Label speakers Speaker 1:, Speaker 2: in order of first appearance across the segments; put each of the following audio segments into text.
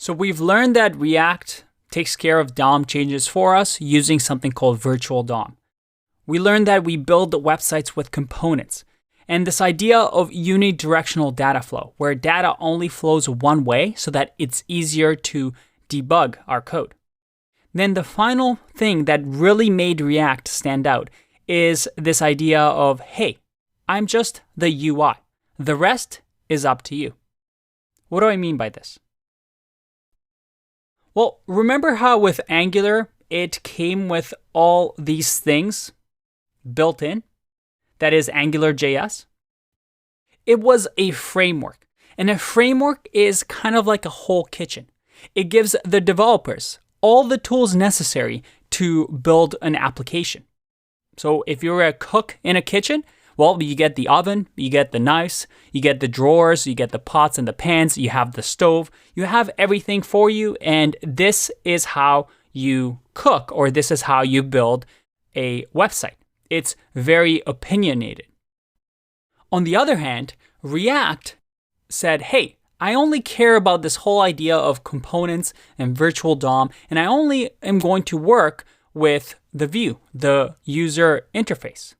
Speaker 1: So we've learned that React takes care of DOM changes for us using something called virtual DOM. We learned that we build websites with components and this idea of unidirectional data flow, where data only flows one way so that it's easier to debug our code. Then the final thing that really made React stand out is this idea of, hey, I'm just the UI. The rest is up to you. What do I mean by this? Well, remember how with Angular, it came with all these things built in? That is AngularJS. It was a framework, and a framework is kind of like a whole kitchen. It gives the developers all the tools necessary to build an application. So if you're a cook in a kitchen, well, you get the oven, you get the knives, you get the drawers, you get the pots and the pans, you have the stove, you have everything for you, and this is how you cook, or this is how you build a website. It's very opinionated. On the other hand, React said, hey, I only care about this whole idea of components and virtual DOM, and I only am going to work with the view, the user interface.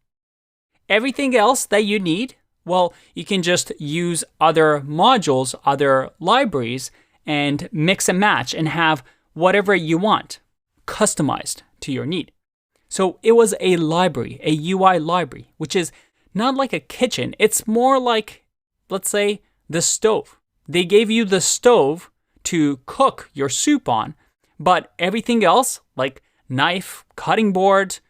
Speaker 1: Everything else that you need, well, you can just use other modules, other libraries, and mix and match and have whatever you want customized to your need. So it was a library, a UI library, which is not like a kitchen. It's more like, let's say, the stove. They gave you the stove to cook your soup on, but everything else, like knife, cutting board,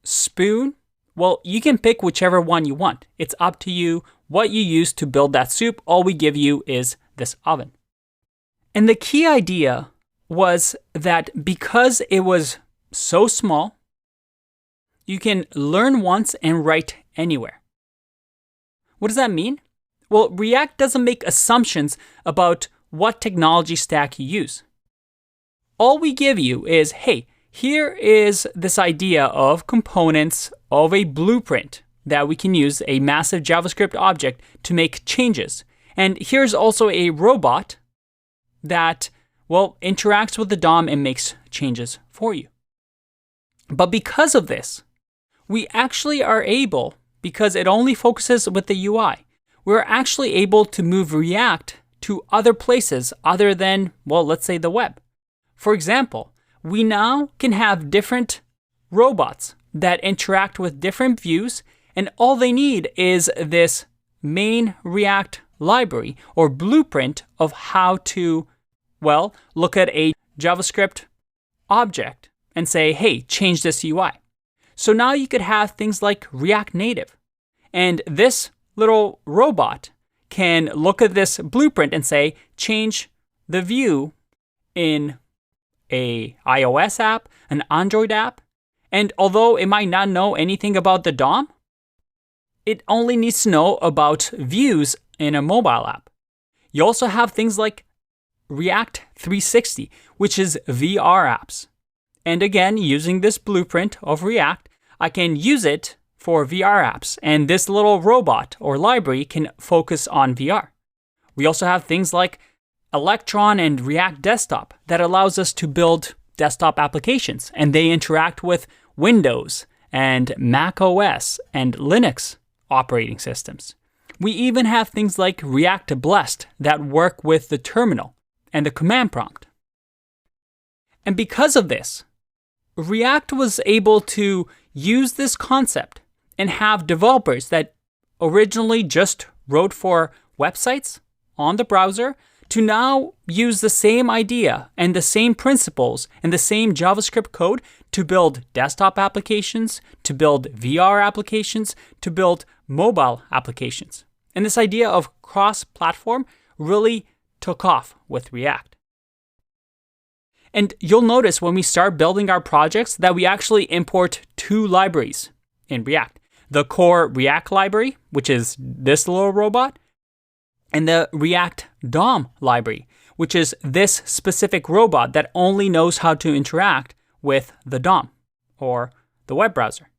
Speaker 1: spoon, well, you can pick whichever one you want. It's up to you what you use to build that soup. All we give you is this oven. And the key idea was that because it was so small, you can learn once and write anywhere. What does that mean? Well, React doesn't make assumptions about what technology stack you use. All we give you is, hey, here is this idea of components of a blueprint that we can use a massive JavaScript object to make changes. And here's also a robot that, well, interacts with the DOM and makes changes for you. But because of this, we actually are able, because it only focuses with the UI, we're actually able to move React to other places other than, well, let's say the web. For example, we now can have different robots that interact with different views, and all they need is this main React library or blueprint of how to, well, look at a JavaScript object and say, hey, change this UI. So now you could have things like React Native, and this little robot can look at this blueprint and say, change the view in a iOS app, an Android app, and although it might not know anything about the DOM, it only needs to know about views in a mobile app. You also have things like React 360, which is VR apps. And again, using this blueprint of React, I can use it for VR apps, and this little robot or library can focus on VR. We also have things like Electron and React Desktop that allows us to build desktop applications, and they interact with Windows and Mac OS and Linux operating systems. We even have things like React Blessed that work with the terminal and the command prompt. And because of this, React was able to use this concept and have developers that originally just wrote for websites on the browser to now use the same idea and the same principles and the same JavaScript code to build desktop applications, to build VR applications, to build mobile applications. And this idea of cross-platform really took off with React. And you'll notice when we start building our projects that we actually import two libraries in React. The core React library, which is this little robot, and the React DOM library, which is this specific robot that only knows how to interact with the DOM or the web browser.